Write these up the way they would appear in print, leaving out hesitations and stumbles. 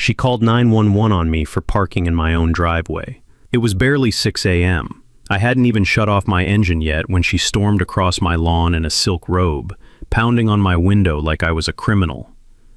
She called 911 on me for parking in my own driveway. It was barely 6 a.m. I hadn't even shut off my engine yet when she stormed across my lawn in a silk robe, pounding on my window like I was a criminal.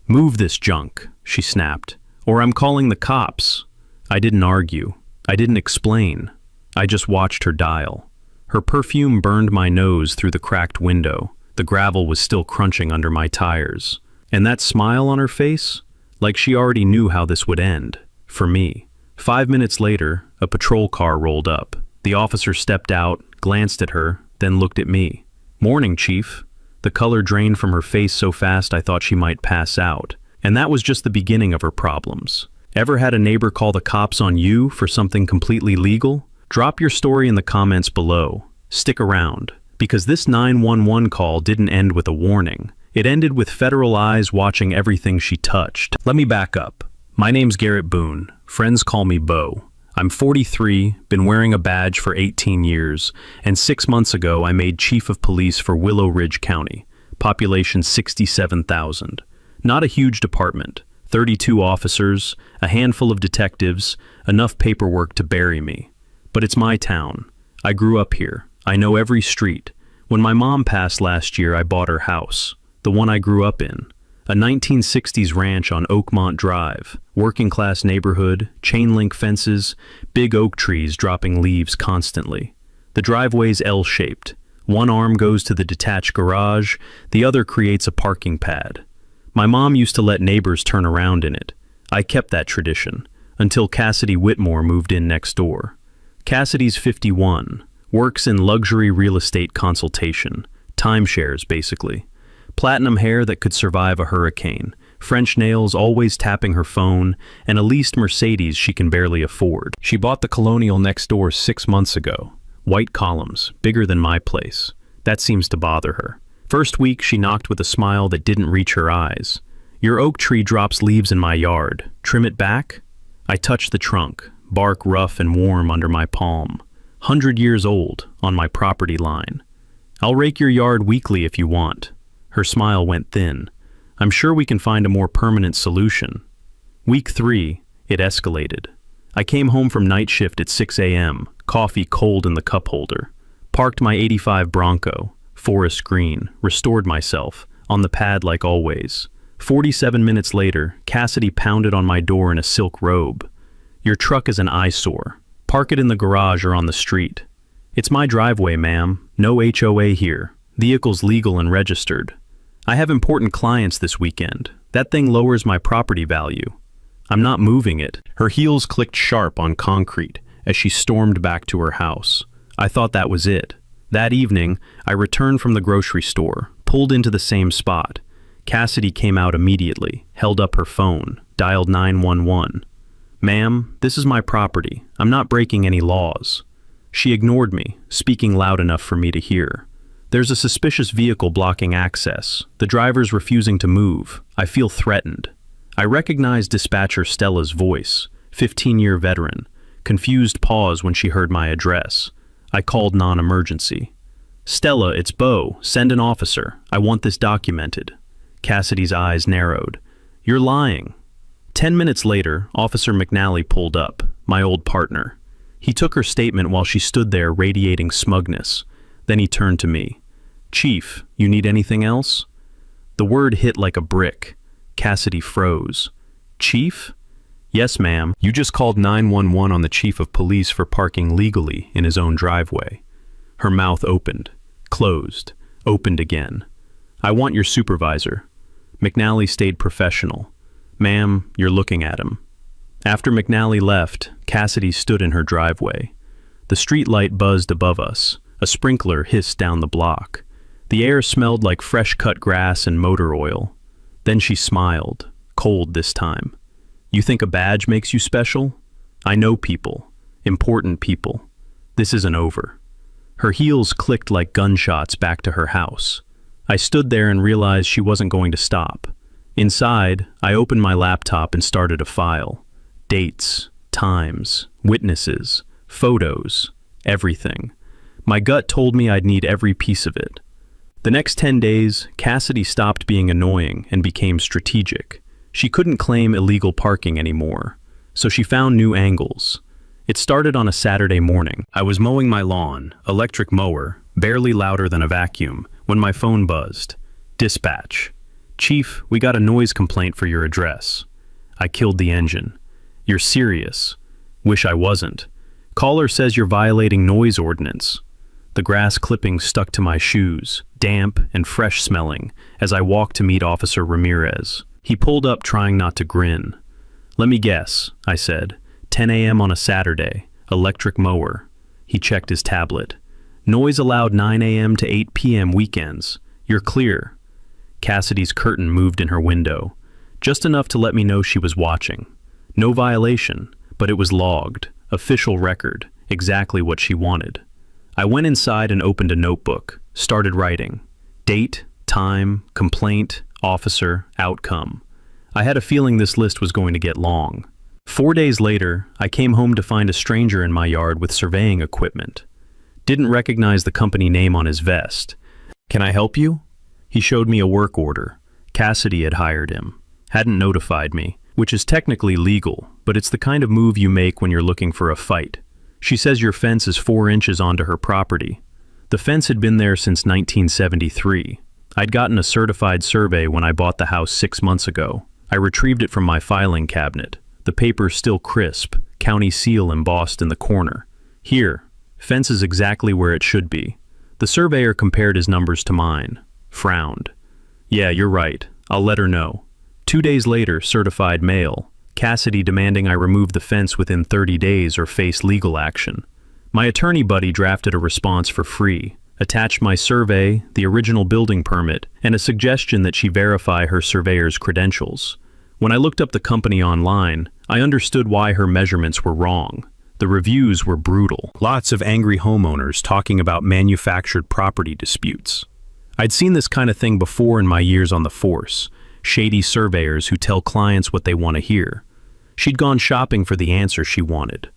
"Move this junk," she snapped, "or I'm calling the cops." I didn't argue. I didn't explain. I just watched her dial. Her perfume burned my nose through the cracked window. The gravel was still crunching under my tires. And that smile on her face? Like she already knew how this would end. For me. 5 minutes later, a patrol car rolled up. The officer stepped out, glanced at her, then looked at me. "Morning, Chief." The color drained from her face so fast I thought she might pass out. And that was just the beginning of her problems. Ever had a neighbor call the cops on you for something completely legal? Drop your story in the comments below. Stick around, because this 911 call didn't end with a warning. It ended with federal eyes watching everything she touched. Let me back up. My name's Garrett Boone. Friends call me Bo. I'm 43, been wearing a badge for 18 years, and 6 months ago I made Chief of Police for Willow Ridge County, population 67,000. Not a huge department, 32 officers, a handful of detectives, enough paperwork to bury me. But it's my town. I grew up here. I know every street. When my mom passed last year, I bought her house. The one I grew up in. A 1960s ranch on Oakmont Drive, working-class neighborhood, chain-link fences, big oak trees dropping leaves constantly. The driveway's L-shaped. One arm goes to the detached garage, the other creates a parking pad. My mom used to let neighbors turn around in it. I kept that tradition, until Cassidy Whitmore moved in next door. Cassidy's 51, works in luxury real estate consultation, timeshares basically. Platinum hair that could survive a hurricane, French nails always tapping her phone, and a leased Mercedes she can barely afford. She bought the Colonial next door 6 months ago. White columns, bigger than my place. That seems to bother her. First week she knocked with a smile that didn't reach her eyes. "Your oak tree drops leaves in my yard. Trim it back?" I touched the trunk, bark rough and warm under my palm. 100 years old, on my property line. "I'll rake your yard weekly if you want." Her smile went thin. "I'm sure we can find a more permanent solution." Week 3, it escalated. I came home from night shift at 6 a.m., coffee cold in the cup holder. Parked my '85 Bronco, forest green, restored myself, on the pad like always. 47 minutes later, Cassidy pounded on my door in a silk robe. "Your truck is an eyesore. Park it in the garage or on the street." "It's my driveway, ma'am. No HOA here. Vehicle's legal and registered." "I have important clients this weekend. That thing lowers my property value." "I'm not moving it." Her heels clicked sharp on concrete as she stormed back to her house. I thought that was it. That evening, I returned from the grocery store, pulled into the same spot. Cassidy came out immediately, held up her phone, dialed 911. "Ma'am, this is my property. I'm not breaking any laws." She ignored me, speaking loud enough for me to hear. "There's a suspicious vehicle blocking access. The driver's refusing to move. I feel threatened." I recognized dispatcher Stella's voice, 15-year veteran. Confused pause when she heard my address. I called non-emergency. "Stella, it's Bo. Send an officer. I want this documented." Cassidy's eyes narrowed. "You're lying." 10 minutes later, Officer McNally pulled up, my old partner. He took her statement while she stood there radiating smugness. Then he turned to me. "Chief, you need anything else?" The word hit like a brick. Cassidy froze. "Chief?" "Yes, ma'am. You just called 911 on the chief of police for parking legally in his own driveway." Her mouth opened, closed, opened again. "I want your supervisor." McNally stayed professional. "Ma'am, you're looking at him." After McNally left, Cassidy stood in her driveway. The street light buzzed above us. A sprinkler hissed down the block. The air smelled like fresh-cut grass and motor oil. Then she smiled, cold this time. "You think a badge makes you special? I know people, important people. This isn't over." Her heels clicked like gunshots back to her house. I stood there and realized she wasn't going to stop. Inside, I opened my laptop and started a file. Dates, times, witnesses, photos, everything. My gut told me I'd need every piece of it. The next 10 days, Cassidy stopped being annoying and became strategic. She couldn't claim illegal parking anymore, so she found new angles. It started on a Saturday morning. I was mowing my lawn, electric mower, barely louder than a vacuum, when my phone buzzed. Dispatch. Chief, we got a noise complaint for your address. I killed the engine. You're serious? Wish I wasn't. Caller says you're violating noise ordinance. The grass clippings stuck to my shoes, damp and fresh smelling, as I walked to meet Officer Ramirez. He pulled up trying not to grin. Let me guess, I said. 10 a.m. on a Saturday, electric mower. He checked his tablet. Noise allowed 9 a.m. to 8 p.m. weekends. You're clear. Cassidy's curtain moved in her window, just enough to let me know she was watching. No violation, but it was logged, official record, exactly what she wanted. I went inside and opened a notebook, started writing. Date, time, complaint, officer, outcome. I had a feeling this list was going to get long. 4 days later, I came home to find a stranger in my yard with surveying equipment. Didn't recognize the company name on his vest. Can I help you? He showed me a work order. Cassidy had hired him. Hadn't notified me, which is technically legal, but it's the kind of move you make when you're looking for a fight. She says your fence is 4 inches onto her property. The fence had been there since 1973. I'd gotten a certified survey when I bought the house 6 months ago. I retrieved it from my filing cabinet. The paper's still crisp, county seal embossed in the corner. Here, fence is exactly where it should be. The surveyor compared his numbers to mine. Frowned. Yeah, you're right. I'll let her know. 2 days later, certified mail. Cassidy demanding I remove the fence within 30 days or face legal action. My attorney buddy drafted a response for free, attached my survey, the original building permit, and a suggestion that she verify her surveyor's credentials. When I looked up the company online, I understood why her measurements were wrong. The reviews were brutal. Lots of angry homeowners talking about manufactured property disputes. I'd seen this kind of thing before in my years on the force. Shady surveyors who tell clients what they want to hear. She'd gone shopping for the answer she wanted.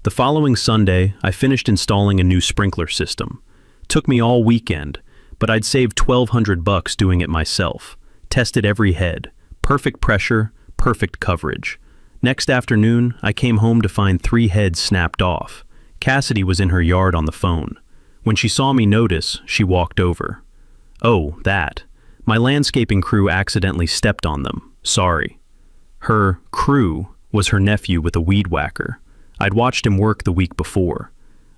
The following Sunday, I finished installing a new sprinkler system. Took me all weekend, but I'd saved $1,200 doing it myself. Tested every head. Perfect pressure, perfect coverage. Next afternoon, I came home to find 3 heads snapped off. Cassidy was in her yard on the phone. When she saw me notice, she walked over. Oh, that. My landscaping crew accidentally stepped on them. Sorry. Her crew was her nephew with a weed whacker. I'd watched him work the week before.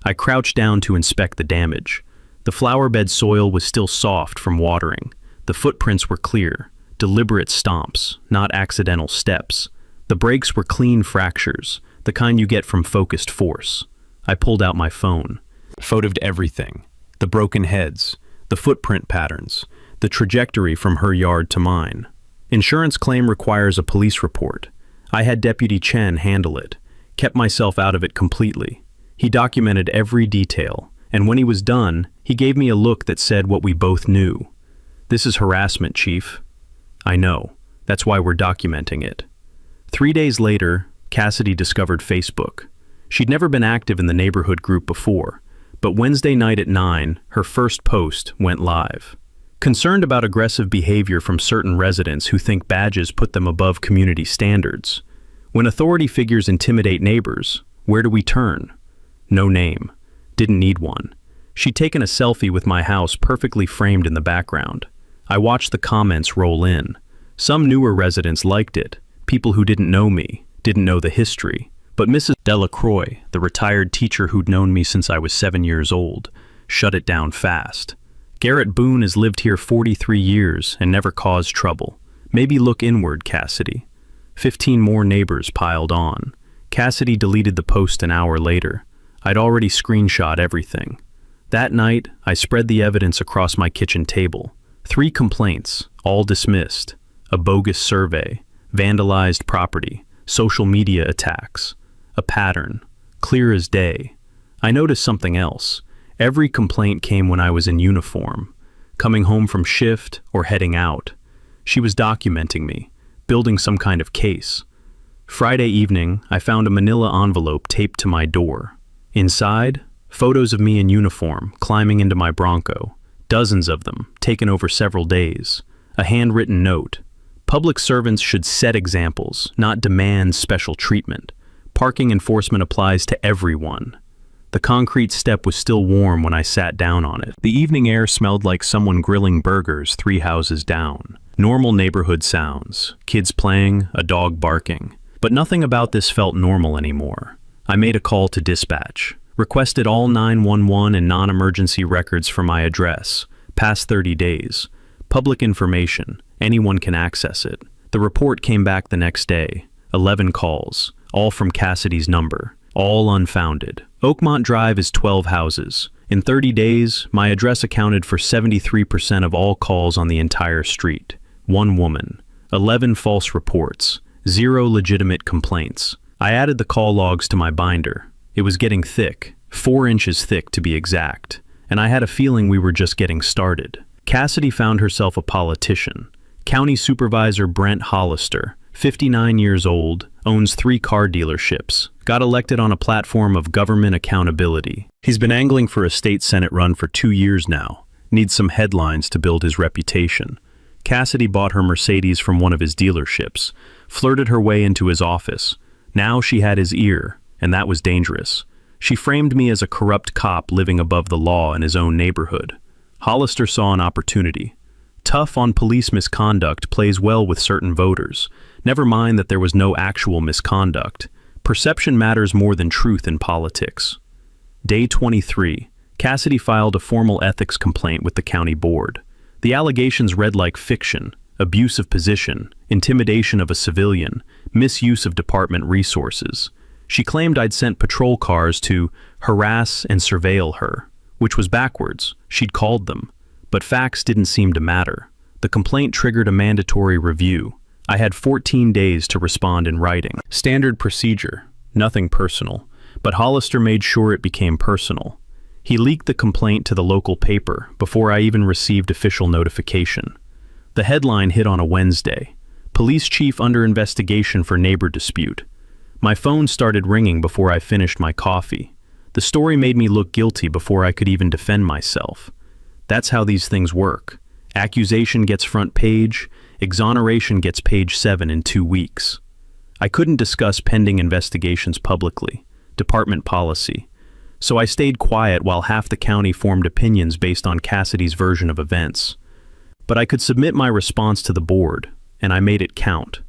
I crouched down to inspect the damage. The flower bed soil was still soft from watering. The footprints were clear, deliberate stomps, not accidental steps. The breaks were clean fractures, the kind you get from focused force. I pulled out my phone. Photoed everything. The broken heads, the footprint patterns, the trajectory from her yard to mine. Insurance claim requires a police report. I had Deputy Chen handle it, kept myself out of it completely. He documented every detail, and when he was done, he gave me a look that said what we both knew. This is harassment, Chief. I know. That's why we're documenting it. 3 days later, Cassidy discovered Facebook. She'd never been active in the neighborhood group before, but Wednesday night at 9, her first post went live. Concerned about aggressive behavior from certain residents who think badges put them above community standards. When authority figures intimidate neighbors, where do we turn? No name. Didn't need one. She'd taken a selfie with my house perfectly framed in the background. I watched the comments roll in. Some newer residents liked it, people who didn't know me, didn't know the history. But Mrs. Delacroix, the retired teacher who'd known me since I was 7 years old, shut it down fast. Garrett Boone has lived here 43 years and never caused trouble. Maybe look inward, Cassidy. 15 more neighbors piled on. Cassidy deleted the post an hour later. I'd already screenshot everything. That night, I spread the evidence across my kitchen table. 3 complaints, all dismissed. A bogus survey, vandalized property, social media attacks. A pattern, clear as day. I noticed something else. Every complaint came when I was in uniform, coming home from shift or heading out. She was documenting me, building some kind of case. Friday evening, I found a manila envelope taped to my door. Inside, photos of me in uniform, climbing into my Bronco. Dozens of them, taken over several days. A handwritten note. Public servants should set examples, not demand special treatment. Parking enforcement applies to everyone. The concrete step was still warm when I sat down on it. The evening air smelled like someone grilling burgers 3 houses down. Normal neighborhood sounds, kids playing, a dog barking. But nothing about this felt normal anymore. I made a call to dispatch, requested all 911 and non-emergency records for my address, past 30 days. Public information, anyone can access it. The report came back the next day, 11 calls, all from Cassidy's number, all unfounded. Oakmont Drive is 12 houses. In 30 days, my address accounted for 73% of all calls on the entire street. 1 woman, 11 false reports, 0 legitimate complaints. I added the call logs to my binder. It was getting thick, 4 inches thick to be exact, and I had a feeling we were just getting started. Cassidy found herself a politician. County Supervisor Brent Hollister, 59 years old, owns 3 car dealerships, got elected on a platform of government accountability. He's been angling for a state senate run for 2 years now, needs some headlines to build his reputation. Cassidy bought her Mercedes from one of his dealerships, flirted her way into his office. Now she had his ear, and that was dangerous. She framed me as a corrupt cop living above the law in his own neighborhood. Hollister saw an opportunity. Tough on police misconduct plays well with certain voters. Never mind that there was no actual misconduct. Perception matters more than truth in politics. Day 23. Cassidy filed a formal ethics complaint with the county board. The allegations read like fiction: abuse of position, intimidation of a civilian, misuse of department resources. She claimed I'd sent patrol cars to harass and surveil her, which was backwards. She'd called them. But facts didn't seem to matter. The complaint triggered a mandatory review. I had 14 days to respond in writing. Standard procedure, nothing personal, but Hollister made sure it became personal. He leaked the complaint to the local paper before I even received official notification. The headline hit on a Wednesday: Police Chief under investigation for neighbor dispute. My phone started ringing before I finished my coffee. The story made me look guilty before I could even defend myself. That's how these things work. Accusation gets front page, exoneration gets page 7 in 2 weeks. I couldn't discuss pending investigations publicly, department policy, so I stayed quiet while half the county formed opinions based on Cassidy's version of events. But I could submit my response to the board, and I made it count.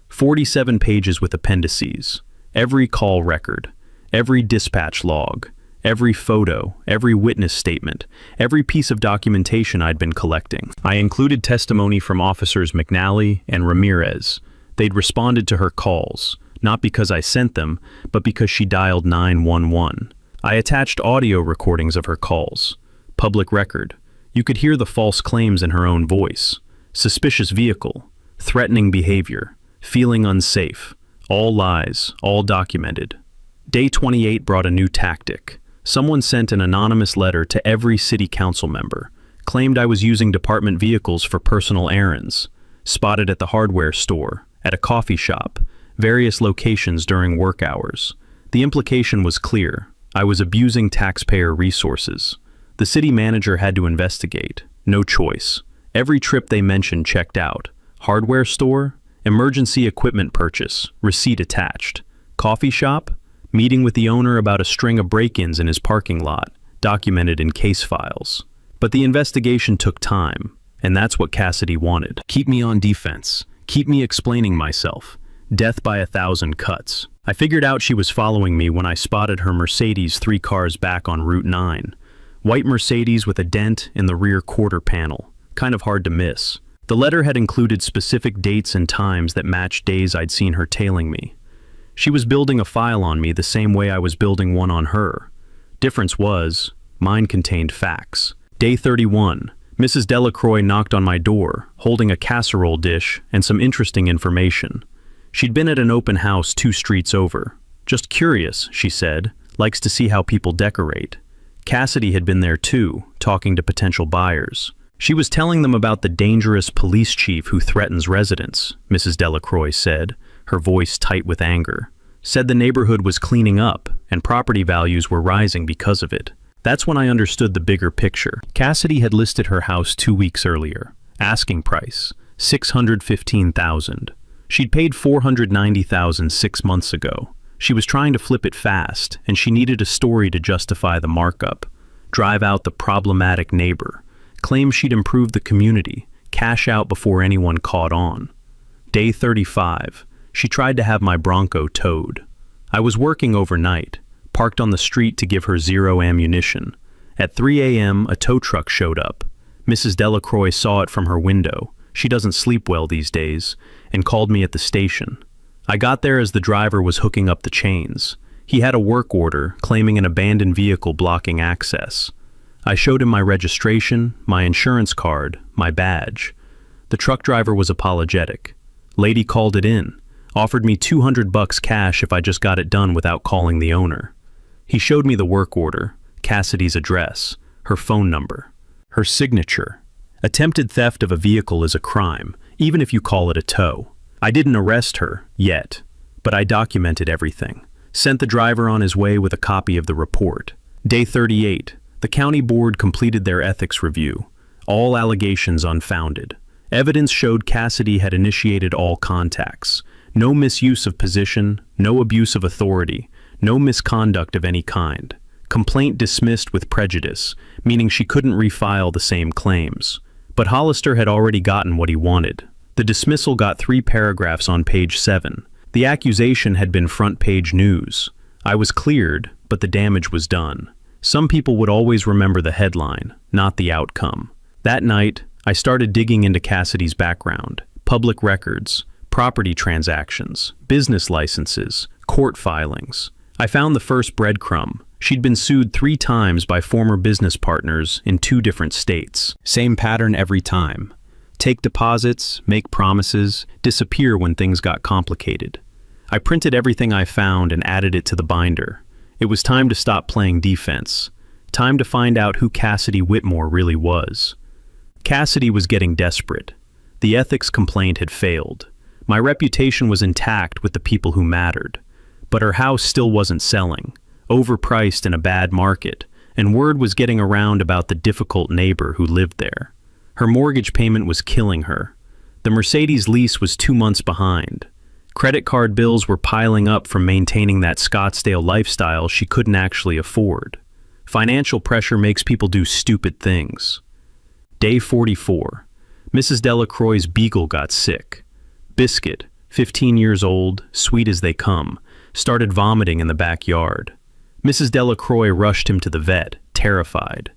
47 pages with appendices, every call record, every dispatch log, every photo, every witness statement, every piece of documentation I'd been collecting. I included testimony from officers McNally and Ramirez. They'd responded to her calls, not because I sent them, but because she dialed 911. I attached audio recordings of her calls. Public record. You could hear the false claims in her own voice. Suspicious vehicle, threatening behavior, feeling unsafe. All lies, all documented. Day 28 brought a new tactic. Someone sent an anonymous letter to every city council member, claimed I was using department vehicles for personal errands, spotted at the hardware store, at a coffee shop, various locations during work hours. The implication was clear. I was abusing taxpayer resources. The city manager had to investigate. No choice. Every trip they mentioned checked out. Hardware store, emergency equipment purchase, receipt attached. Coffee shop, meeting with the owner about a string of break-ins in his parking lot, documented in case files. But the investigation took time, and that's what Cassidy wanted. Keep me on defense. Keep me explaining myself. Death by 1,000 cuts. I figured out she was following me when I spotted her Mercedes 3 cars back on Route 9. White Mercedes with a dent in the rear quarter panel. Kind of hard to miss. The letter had included specific dates and times that matched days I'd seen her tailing me. She was building a file on me the same way I was building one on her. Difference was, mine contained facts. Day 31. Mrs. Delacroix knocked on my door, holding a casserole dish and some interesting information. She'd been at an open house 2 streets over. Just curious, she said, likes to see how people decorate. Cassidy had been there too, talking to potential buyers. She was telling them about the dangerous police chief who threatens residents, Mrs. Delacroix said, her voice tight with anger. Said the neighborhood was cleaning up and property values were rising because of it. That's when I understood the bigger picture. Cassidy had listed her house 2 weeks earlier. Asking price, $615,000. She'd paid $490,000 6 months ago. She was trying to flip it fast, and she needed a story to justify the markup. Drive out the problematic neighbor, claim she'd improved the community, cash out before anyone caught on. Day 35, she tried to have my Bronco towed. I was working overnight, parked on the street to give her zero ammunition. At 3 a.m., a tow truck showed up. Mrs. Delacroix saw it from her window. She doesn't sleep well these days, and called me at the station. I got there as the driver was hooking up the chains. He had a work order claiming an abandoned vehicle blocking access. I showed him my registration, my insurance card, my badge. The truck driver was apologetic. Lady called it in, offered me $200 cash if I just got it done without calling the owner. He showed me the work order, Cassidy's address, her phone number, her signature. Attempted theft of a vehicle is a crime, even if you call it a tow. I didn't arrest her, yet, but I documented everything. Sent the driver on his way with a copy of the report. Day 38, the county board completed their ethics review. All allegations unfounded. Evidence showed Cassidy had initiated all contacts. No misuse of position, no abuse of authority, no misconduct of any kind. Complaint dismissed with prejudice, meaning she couldn't refile the same claims. But Hollister had already gotten what he wanted. The dismissal got 3 paragraphs on page 7. The accusation had been front-page news. I was cleared, but the damage was done. Some people would always remember the headline, not the outcome. That night, I started digging into Cassidy's background, public records, property transactions, business licenses, court filings. I found the first breadcrumb. She'd been sued 3 times by former business partners in 2 different states. Same pattern every time. Take deposits, make promises, disappear when things got complicated. I printed everything I found and added it to the binder. It was time to stop playing defense. Time to find out who Cassidy Whitmore really was. Cassidy was getting desperate. The ethics complaint had failed. My reputation was intact with the people who mattered. But her house still wasn't selling, overpriced in a bad market, and word was getting around about the difficult neighbor who lived there. Her mortgage payment was killing her. The Mercedes lease was 2 months behind. Credit card bills were piling up from maintaining that Scottsdale lifestyle she couldn't actually afford. Financial pressure makes people do stupid things. Day 44. Mrs. Delacroix's beagle got sick. Biscuit, 15 years old, sweet as they come, started vomiting in the backyard. Mrs. Delacroix rushed him to the vet, terrified.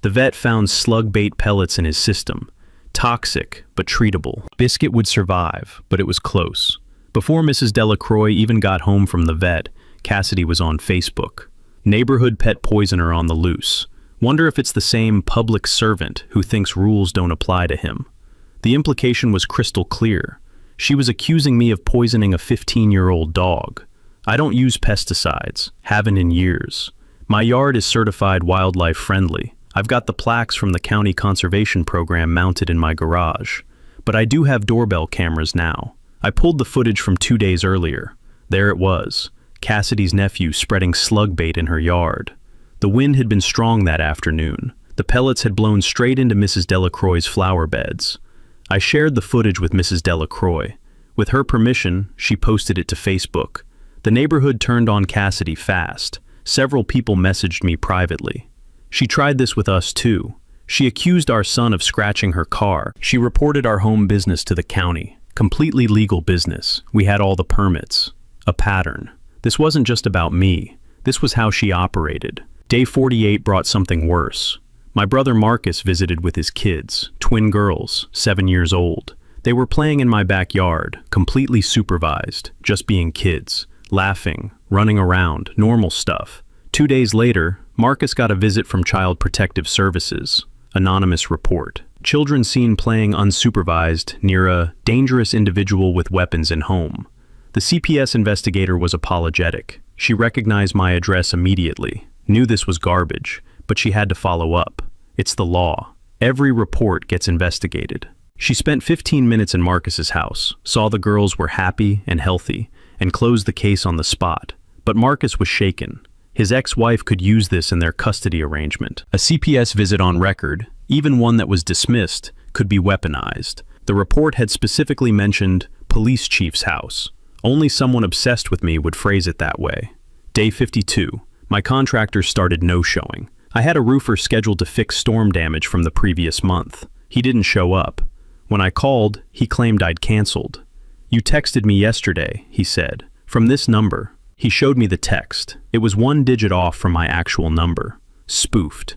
The vet found slug bait pellets in his system. Toxic, but treatable. Biscuit would survive, but it was close. Before Mrs. Delacroix even got home from the vet, Cassidy was on Facebook. Neighborhood pet poisoner on the loose. Wonder if it's the same public servant who thinks rules don't apply to him. The implication was crystal clear. She was accusing me of poisoning a 15-year-old dog. I don't use pesticides, haven't in years. My yard is certified wildlife friendly. I've got the plaques from the county conservation program mounted in my garage. But I do have doorbell cameras now. I pulled the footage from 2 days earlier. There it was, Cassidy's nephew spreading slug bait in her yard. The wind had been strong that afternoon. The pellets had blown straight into Mrs. Delacroix's flower beds. I shared the footage with Mrs. Delacroix. With her permission, she posted it to Facebook. The neighborhood turned on Cassidy fast. Several people messaged me privately. She tried this with us too. She accused our son of scratching her car. She reported our home business to the county. Completely legal business. We had all the permits. A pattern. This wasn't just about me. This was how she operated. Day 48 brought something worse. My brother Marcus visited with his kids, twin girls, 7 years old. They were playing in my backyard, completely supervised, just being kids, laughing, running around, normal stuff. 2 days later, Marcus got a visit from Child Protective Services. Anonymous report. Children seen playing unsupervised near a dangerous individual with weapons in home. The CPS investigator was apologetic. She recognized my address immediately, knew this was garbage, but she had to follow up. It's the law. Every report gets investigated. She spent 15 minutes in Marcus's house, saw the girls were happy and healthy, and closed the case on the spot. But Marcus was shaken. His ex-wife could use this in their custody arrangement. A CPS visit on record, even one that was dismissed, could be weaponized. The report had specifically mentioned police chief's house. Only someone obsessed with me would phrase it that way. Day 52. My contractor started no-showing. I had a roofer scheduled to fix storm damage from the previous month. He didn't show up. When I called, he claimed I'd canceled. "You texted me yesterday," he said, "from this number." He showed me the text. It was one digit off from my actual number. Spoofed.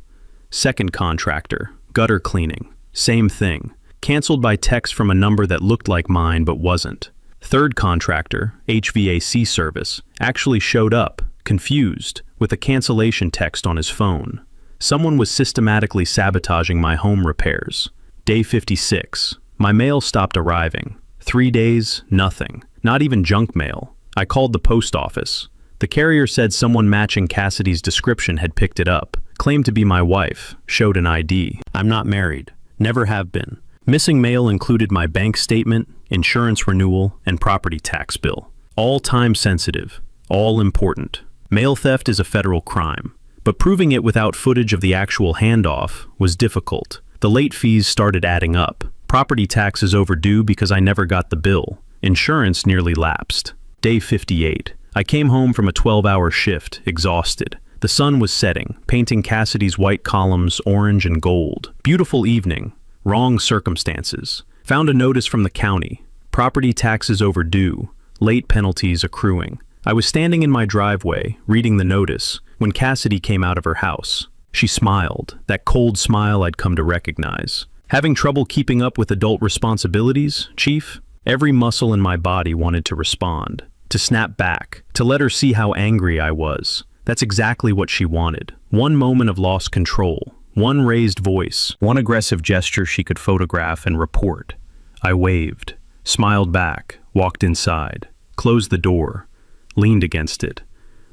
Second contractor, gutter cleaning. Same thing. Canceled by text from a number that looked like mine but wasn't. Third contractor, HVAC service, actually showed up, confused, with a cancellation text on his phone. Someone was systematically sabotaging my home repairs. Day 56. My mail stopped arriving. 3 days, nothing. Not even junk mail. I called the post office. The carrier said someone matching Cassidy's description had picked it up, claimed to be my wife, showed an ID. I'm not married. Never have been. Missing mail included my bank statement, insurance renewal, and property tax bill. All time sensitive. All important. Mail theft is a federal crime, but proving it without footage of the actual handoff was difficult. The late fees started adding up. Property taxes overdue because I never got the bill. Insurance nearly lapsed. Day 58. I came home from a 12-hour shift, exhausted. The sun was setting, painting Cassidy's white columns orange and gold. Beautiful evening. Wrong circumstances. Found a notice from the county. Property taxes overdue. Late penalties accruing. I was standing in my driveway, reading the notice, when Cassidy came out of her house. She smiled, that cold smile I'd come to recognize. Having trouble keeping up with adult responsibilities, Chief? Every muscle in my body wanted to respond, to snap back, to let her see how angry I was. That's exactly what she wanted. One moment of lost control, one raised voice, one aggressive gesture she could photograph and report. I waved, smiled back, walked inside, closed the door, leaned against it.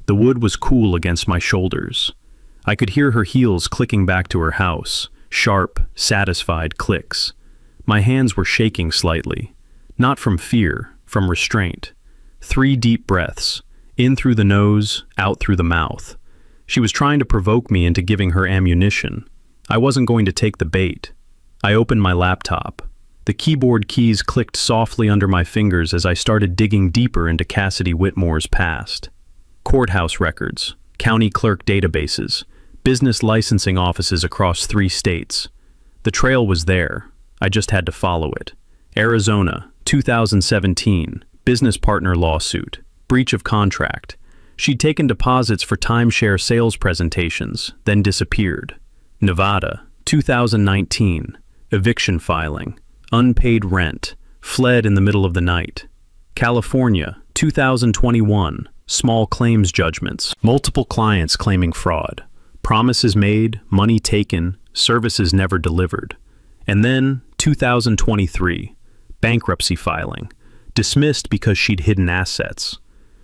The wood was cool against my shoulders. I could hear her heels clicking back to her house, sharp, satisfied clicks. My hands were shaking slightly, not from fear, from restraint. 3 deep breaths, in through the nose, out through the mouth. She was trying to provoke me into giving her ammunition. I wasn't going to take the bait. I opened my laptop. The keyboard keys clicked softly under my fingers as I started digging deeper into Cassidy Whitmore's past. Courthouse records, county clerk databases, business licensing offices across 3 states. The trail was there. I just had to follow it. Arizona, 2017, business partner lawsuit, breach of contract. She'd taken deposits for timeshare sales presentations, then disappeared. Nevada, 2019, eviction filing, unpaid rent, fled in the middle of the night. California, 2021, small claims judgments, multiple clients claiming fraud, promises made, money taken, services never delivered. And then, 2023, bankruptcy filing, dismissed because she'd hidden assets.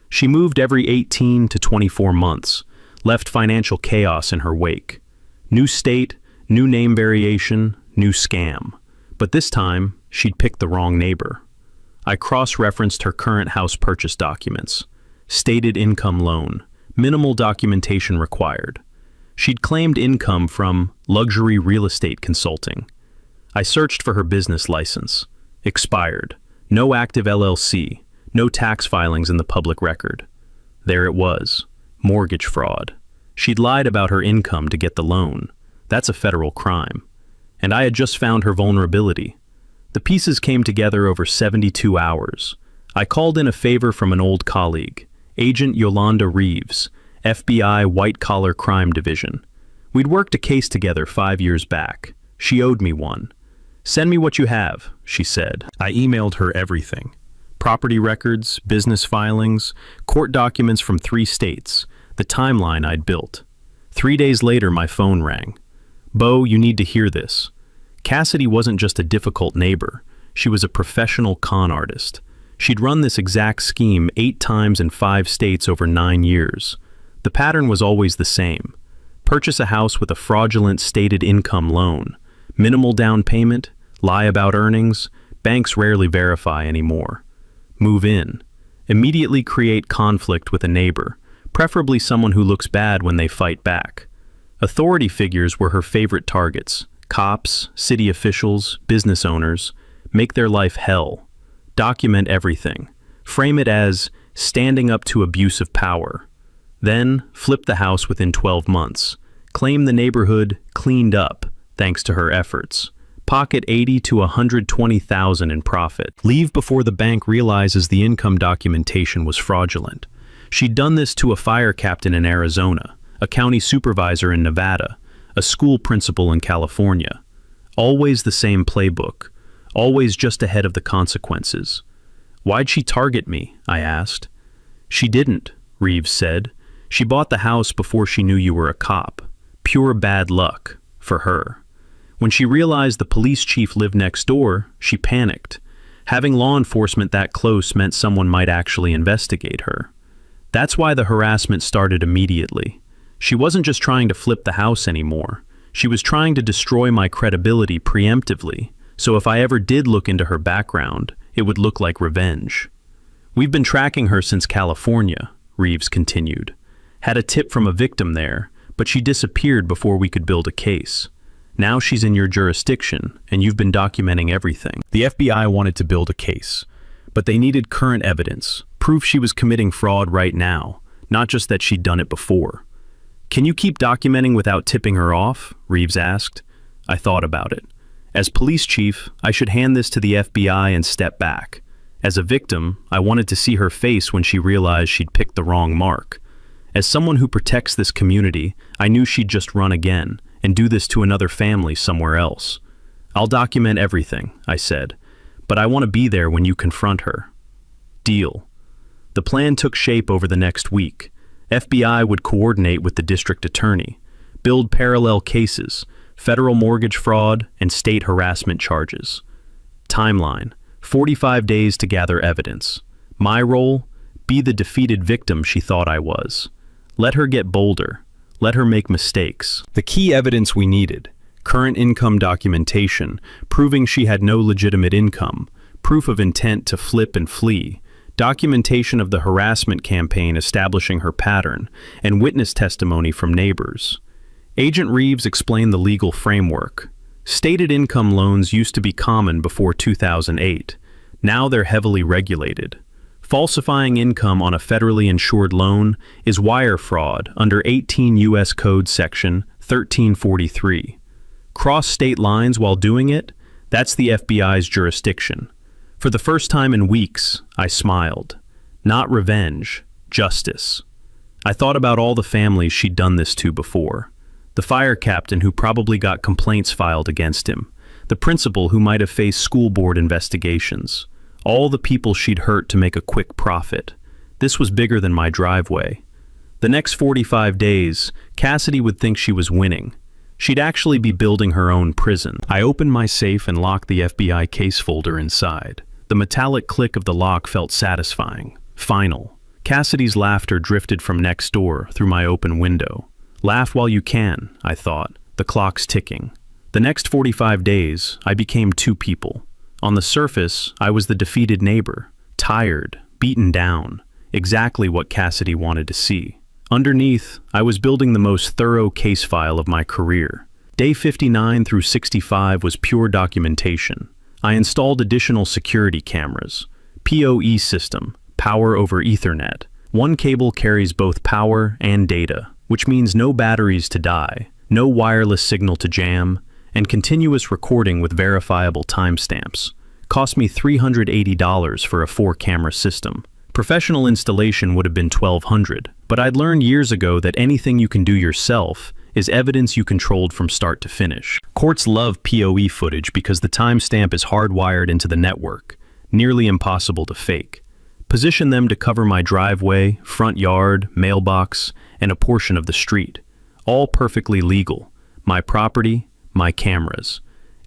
She moved every 18 to 24 months, left financial chaos in her wake. New state, new name variation, new scam. But this time, she'd picked the wrong neighbor. I cross-referenced her current house purchase documents. Stated income loan, minimal documentation required. She'd claimed income from luxury real estate consulting. I searched for her business license. Expired. No active LLC. No tax filings in the public record. There it was. Mortgage fraud. She'd lied about her income to get the loan. That's a federal crime. And I had just found her vulnerability. The pieces came together over 72 hours. I called in a favor from an old colleague, Agent Yolanda Reeves, FBI White Collar Crime Division. We'd worked a case together 5 years back. She owed me one. "Send me what you have," she said. I emailed her everything. Property records, business filings, court documents from 3 states, the timeline I'd built. 3 days later, my phone rang. "Bo, you need to hear this." Cassidy wasn't just a difficult neighbor. She was a professional con artist. She'd run this exact scheme 8 times in 5 states over 9 years. The pattern was always the same. Purchase a house with a fraudulent stated income loan. Minimal down payment, lie about earnings, banks rarely verify anymore. Move in. Immediately create conflict with a neighbor, preferably someone who looks bad when they fight back. Authority figures were her favorite targets. Cops, city officials, business owners. Make their life hell. Document everything. Frame it as standing up to abuse of power. Then, flip the house within 12 months. Claim the neighborhood cleaned up, thanks to her efforts. Pocket $80,000 to $120,000 in profit. Leave before the bank realizes the income documentation was fraudulent. She'd done this to a fire captain in Arizona, a county supervisor in Nevada, a school principal in California. Always the same playbook, always just ahead of the consequences. Why'd she target me? I asked. She didn't, Reeves said. She bought the house before she knew you were a cop. Pure bad luck, for her. When she realized the police chief lived next door, she panicked. Having law enforcement that close meant someone might actually investigate her. That's why the harassment started immediately. She wasn't just trying to flip the house anymore. She was trying to destroy my credibility preemptively, so if I ever did look into her background, it would look like revenge. We've been tracking her since California, Reeves continued. Had a tip from a victim there, but she disappeared before we could build a case. Now she's in your jurisdiction, and you've been documenting everything. The FBI wanted to build a case, but they needed current evidence, proof she was committing fraud right now, not just that she'd done it before. Can you keep documenting without tipping her off? Reeves asked. I thought about it. As police chief, I should hand this to the FBI and step back. As a victim, I wanted to see her face when she realized she'd picked the wrong mark. As someone who protects this community, I knew she'd just run again and do this to another family somewhere else. I'll document everything, I said, but I want to be there when you confront her. Deal. The plan took shape over the next week. FBI would coordinate with the district attorney, build parallel cases, federal mortgage fraud, and state harassment charges. Timeline: 45 days to gather evidence. My role: be the defeated victim she thought I was. Let her get bolder. Let her make mistakes. The key evidence we needed: current income documentation, proving she had no legitimate income, proof of intent to flip and flee, documentation of the harassment campaign establishing her pattern, and witness testimony from neighbors. Agent Reeves explained the legal framework. Stated income loans used to be common before 2008. Now they're heavily regulated. Falsifying income on a federally insured loan is wire fraud under 18 U.S. Code Section 1343. Cross state lines while doing it? That's the FBI's jurisdiction. For the first time in weeks, I smiled. Not revenge, justice. I thought about all the families she'd done this to before. The fire captain who probably got complaints filed against him. The principal who might have faced school board investigations. All the people she'd hurt to make a quick profit. This was bigger than my driveway. The next 45 days, Cassidy would think she was winning. She'd actually be building her own prison. I opened my safe and locked the FBI case folder inside. The metallic click of the lock felt satisfying. Final. Cassidy's laughter drifted from next door through my open window. Laugh while you can, I thought. The clock's ticking. The next 45 days, I became two people. On the surface, I was the defeated neighbor, tired, beaten down, exactly what Cassidy wanted to see. Underneath, I was building the most thorough case file of my career. Day 59 through 65 was pure documentation. I installed additional security cameras. PoE system, power over Ethernet. One cable carries both power and data, which means no batteries to die, no wireless signal to jam, and continuous recording with verifiable timestamps. Cost me $380 for a 4-camera system. Professional installation would have been $1,200, but I'd learned years ago that anything you can do yourself is evidence you controlled from start to finish. Courts love PoE footage because the timestamp is hardwired into the network, nearly impossible to fake. Position them to cover my driveway, front yard, mailbox, and a portion of the street. All perfectly legal. My property, my cameras.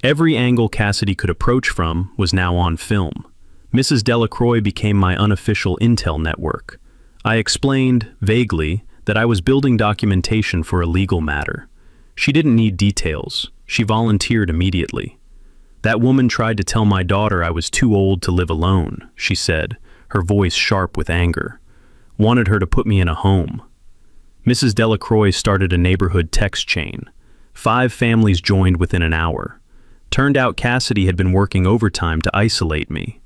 Every angle Cassidy could approach from was now on film. Mrs. Delacroix became my unofficial intel network. I explained, vaguely, that I was building documentation for a legal matter. She didn't need details. She volunteered immediately. That woman tried to tell my daughter I was too old to live alone, she said, her voice sharp with anger. Wanted her to put me in a home. Mrs. Delacroix started a neighborhood text chain. 5 families joined within an hour. Turned out Cassidy had been working overtime to isolate me.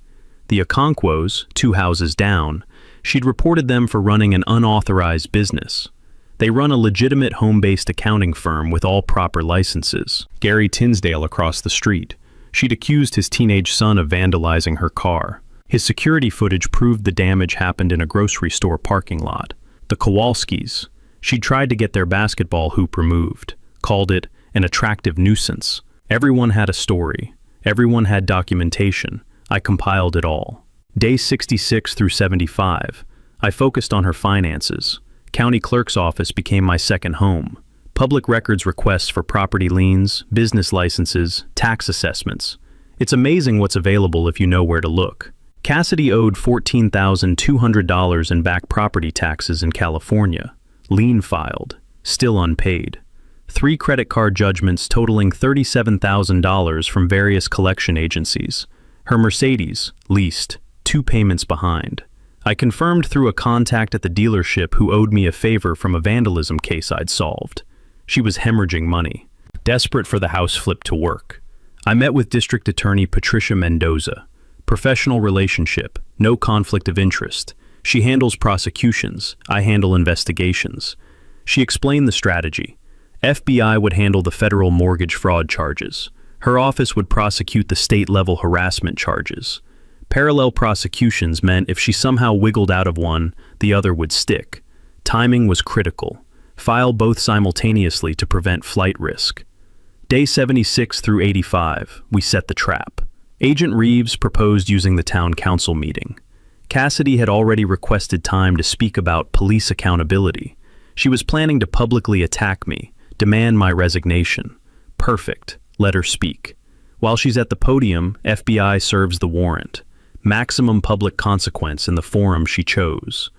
The Okonkwo's, 2 houses down, she'd reported them for running an unauthorized business. They run a legitimate home-based accounting firm with all proper licenses. Gary Tinsdale across the street. She'd accused his teenage son of vandalizing her car. His security footage proved the damage happened in a grocery store parking lot. The Kowalskis. She'd tried to get their basketball hoop removed. Called it an attractive nuisance. Everyone had a story. Everyone had documentation. I compiled it all. Day 66 through 75. I focused on her finances. County clerk's office became my second home. Public records requests for property liens, business licenses, tax assessments. It's amazing what's available if you know where to look. Cassidy owed $14,200 in back property taxes in California. Lien filed. Still unpaid. 3 credit card judgments totaling $37,000 from various collection agencies. Her Mercedes, leased, 2 payments behind. I confirmed through a contact at the dealership who owed me a favor from a vandalism case I'd solved. She was hemorrhaging money. Desperate for the house flip to work. I met with District Attorney Patricia Mendoza. Professional relationship, no conflict of interest. She handles prosecutions, I handle investigations. She explained the strategy. FBI would handle the federal mortgage fraud charges. Her office would prosecute the state-level harassment charges. Parallel prosecutions meant if she somehow wiggled out of one, the other would stick. Timing was critical. File both simultaneously to prevent flight risk. Day 76 through 85, we set the trap. Agent Reeves proposed using the town council meeting. Cassidy had already requested time to speak about police accountability. She was planning to publicly attack me, demand my resignation. Perfect. Let her speak. While she's at the podium, FBI serves the warrant. Maximum public consequence in the forum she chose.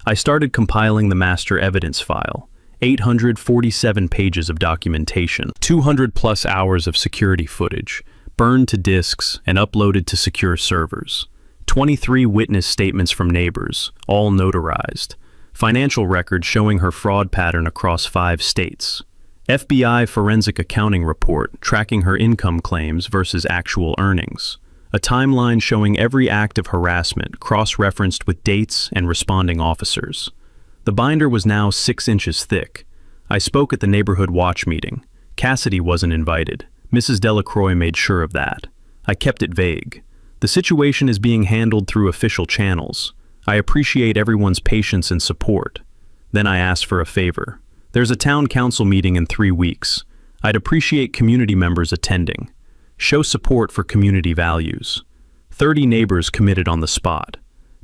I started compiling the master evidence file. 847 pages of documentation, 200+ hours of security footage, burned to disks and uploaded to secure servers. 23 witness statements from neighbors, all notarized. Financial records showing her fraud pattern across 5 states. FBI forensic accounting report tracking her income claims versus actual earnings. A timeline showing every act of harassment cross-referenced with dates and responding officers. The binder was now 6 inches thick. I spoke at the neighborhood watch meeting. Cassidy wasn't invited. Mrs. Delacroix made sure of that. I kept it vague. The situation is being handled through official channels. I appreciate everyone's patience and support. Then I asked for a favor. There's a town council meeting in 3 weeks. I'd appreciate community members attending. Show support for community values. 30 neighbors committed on the spot.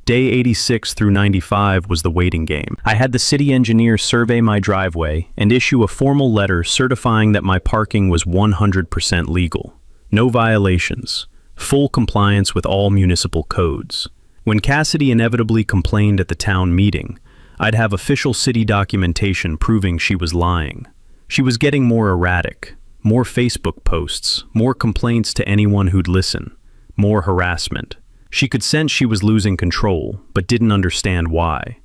Day 86 through 95 was the waiting game. I had the city engineer survey my driveway and issue a formal letter certifying that my parking was 100% legal. No violations. Full compliance with all municipal codes. When Cassidy inevitably complained at the town meeting, I'd have official city documentation proving she was lying. She was getting more erratic, more Facebook posts, more complaints to anyone who'd listen, more harassment. She could sense she was losing control, but didn't understand why.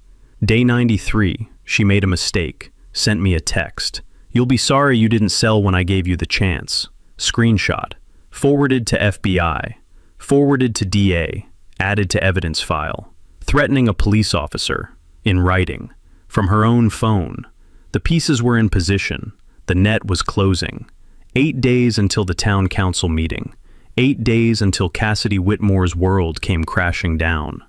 Day 93, she made a mistake, sent me a text. "You'll be sorry you didn't sell when I gave you the chance." Screenshot. Forwarded to FBI. Forwarded to DA. Added to evidence file. Threatening a police officer. In writing. From her own phone. The pieces were in position. The net was closing. 8 days until the town council meeting. 8 days until Cassidy Whitmore's world came crashing down.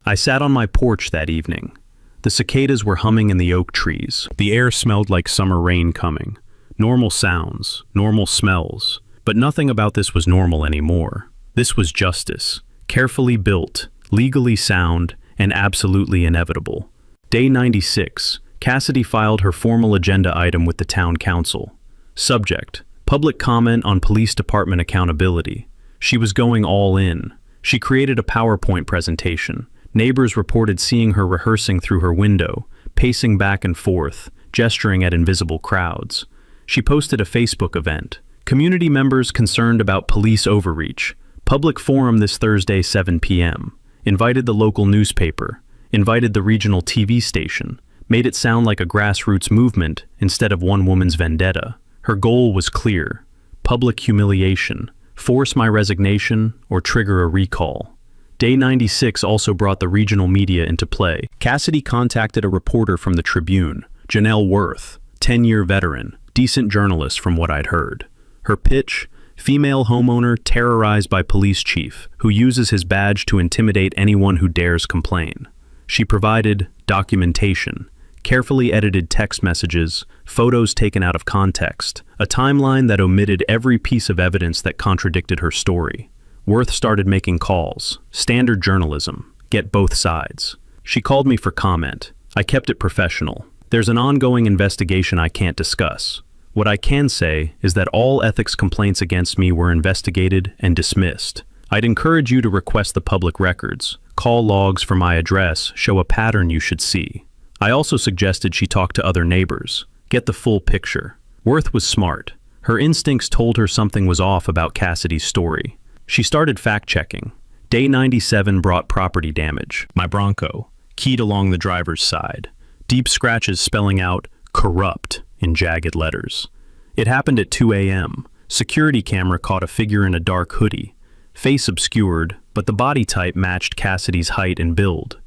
I sat on my porch that evening. The cicadas were humming in the oak trees. The air smelled like summer rain coming. Normal sounds, normal smells. But nothing about this was normal anymore. This was justice. Carefully built, legally sound, and absolutely inevitable. Day 96, Cassidy filed her formal agenda item with the town council. Subject: public comment on police department accountability. She was going all in. She created a PowerPoint presentation. Neighbors reported seeing her rehearsing through her window, pacing back and forth, gesturing at invisible crowds. She posted a Facebook event. Community members concerned about police overreach. Public forum this Thursday 7 p.m. Invited the local newspaper. Invited the regional TV station. Made it sound like a grassroots movement instead of one woman's vendetta. Her goal was clear. Public humiliation. force my resignation, or trigger a recall. Day 96 also brought the regional media into play. Cassidy contacted a reporter from the Tribune, Janelle Worth, 10-year veteran, decent journalist from what I'd heard. Her pitch: female homeowner terrorized by police chief who uses his badge to intimidate anyone who dares complain. She provided documentation, carefully edited text messages, photos taken out of context, a timeline that omitted every piece of evidence that contradicted her story. Worth started making calls. Standard journalism. Get both sides. She called me for comment. I kept it professional. There's an ongoing investigation I can't discuss. What I can say is that all ethics complaints against me were investigated and dismissed. I'd encourage you to request the public records. Call logs for my address show a pattern you should see. I also suggested she talk to other neighbors. Get the full picture. Worth was smart. Her instincts told her something was off about Cassidy's story. She started fact-checking. Day 97 brought property damage. My Bronco, keyed along the driver's side. Deep scratches spelling out "corrupt" in jagged letters. It happened at 2 a.m. Security camera caught a figure in a dark hoodie. Face obscured, but the body type matched Cassidy's height and build.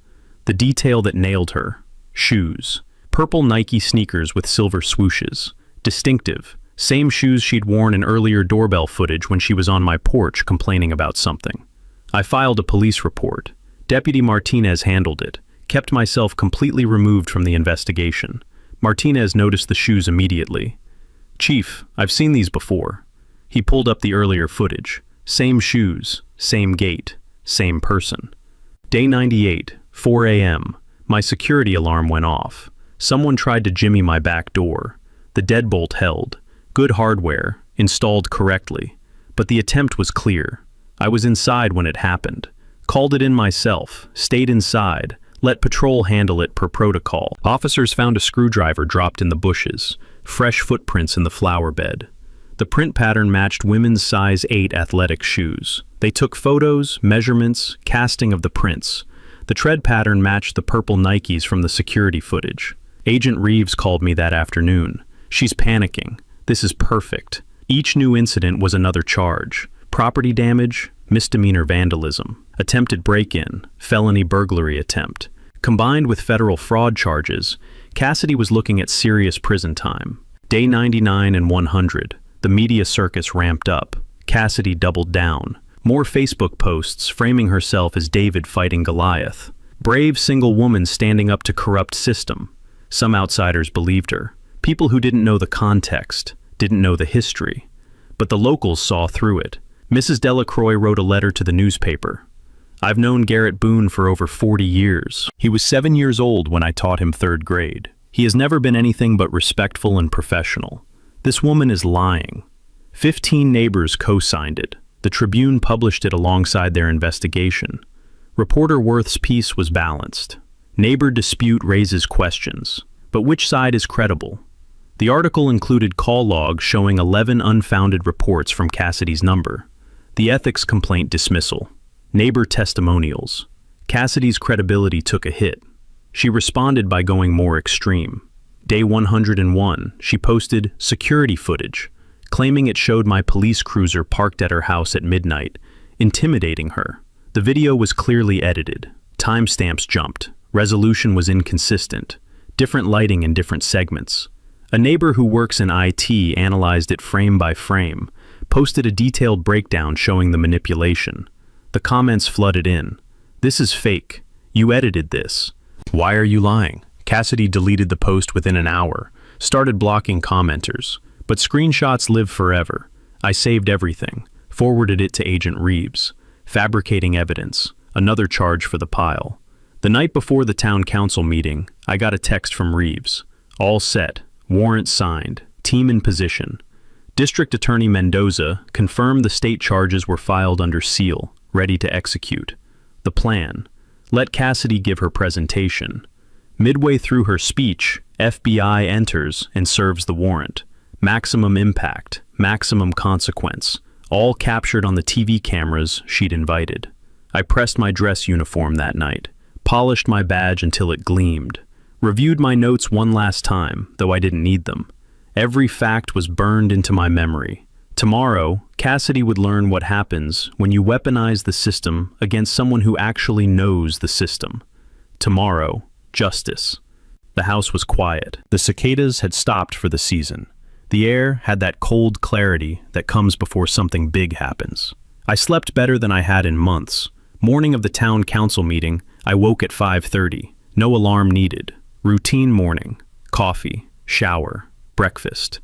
The detail that nailed her: shoes. Purple Nike sneakers with silver swooshes. Distinctive. Same shoes she'd worn in earlier doorbell footage when she was on my porch complaining about something. I filed a police report. Deputy Martinez handled it. Kept myself completely removed from the investigation. Martinez noticed the shoes immediately. "Chief, I've seen these before." He pulled up the earlier footage. Same shoes, same gait, same person. Day 98, 4 a.m. My security alarm went off. Someone tried to jimmy my back door. The deadbolt held. Good hardware, installed correctly. But the attempt was clear. I was inside when it happened. Called it in myself, stayed inside, let patrol handle it per protocol. Officers found a screwdriver dropped in the bushes, fresh footprints in the flower bed. The print pattern matched women's size 8 athletic shoes. They took photos, measurements, casting of the prints. The tread pattern matched the purple Nikes from the security footage. Agent Reeves called me that afternoon. "She's panicking. This is perfect." Each new incident was another charge. Property damage, misdemeanor vandalism, attempted break-in, felony burglary attempt. Combined with federal fraud charges, Cassidy was looking at serious prison time. Day 99 and 100, the media circus ramped up. Cassidy doubled down. More Facebook posts framing herself as David fighting Goliath. Brave single woman standing up to corrupt system. Some outsiders believed her. People who didn't know the context, didn't know the history. But the locals saw through it. Mrs. Delacroix wrote a letter to the newspaper. "I've known Garrett Boone for over 40 years. He was 7 years old when I taught him 3rd grade. He has never been anything but respectful and professional. This woman is lying." 15 neighbors co-signed it. The Tribune published it alongside their investigation. Reporter Worth's piece was balanced. Neighbor dispute raises questions. But which side is credible? The article included call logs showing 11 unfounded reports from Cassidy's number. The ethics complaint dismissal. Neighbor testimonials. Cassidy's credibility took a hit. She responded by going more extreme. Day 101, she posted security footage, claiming it showed my police cruiser parked at her house at midnight, intimidating her. The video was clearly edited. Timestamps jumped. Resolution was inconsistent. Different lighting in different segments. A neighbor who works in IT analyzed it frame by frame, posted a detailed breakdown showing the manipulation. The comments flooded in. "This is fake. You edited this. Why are you lying?" Cassidy deleted the post within an hour, started blocking commenters. But screenshots live forever. I saved everything, forwarded it to Agent Reeves. Fabricating evidence, another charge for the pile. The night before the town council meeting, I got a text from Reeves. All set, warrant signed, team in position. District Attorney Mendoza confirmed the state charges were filed under seal, ready to execute. The plan: let Cassidy give her presentation. Midway through her speech, FBI enters and serves the warrant. Maximum impact, maximum consequence, all captured on the TV cameras she'd invited. I pressed my dress uniform that night, polished my badge until it gleamed, reviewed my notes one last time, though I didn't need them. Every fact was burned into my memory. Tomorrow, Cassidy would learn what happens when you weaponize the system against someone who actually knows the system. Tomorrow, justice. The house was quiet. The cicadas had stopped for the season. The air had that cold clarity that comes before something big happens. I slept better than I had in months. Morning of the town council meeting, I woke at 5:30. No alarm needed. Routine morning. Coffee, shower, breakfast.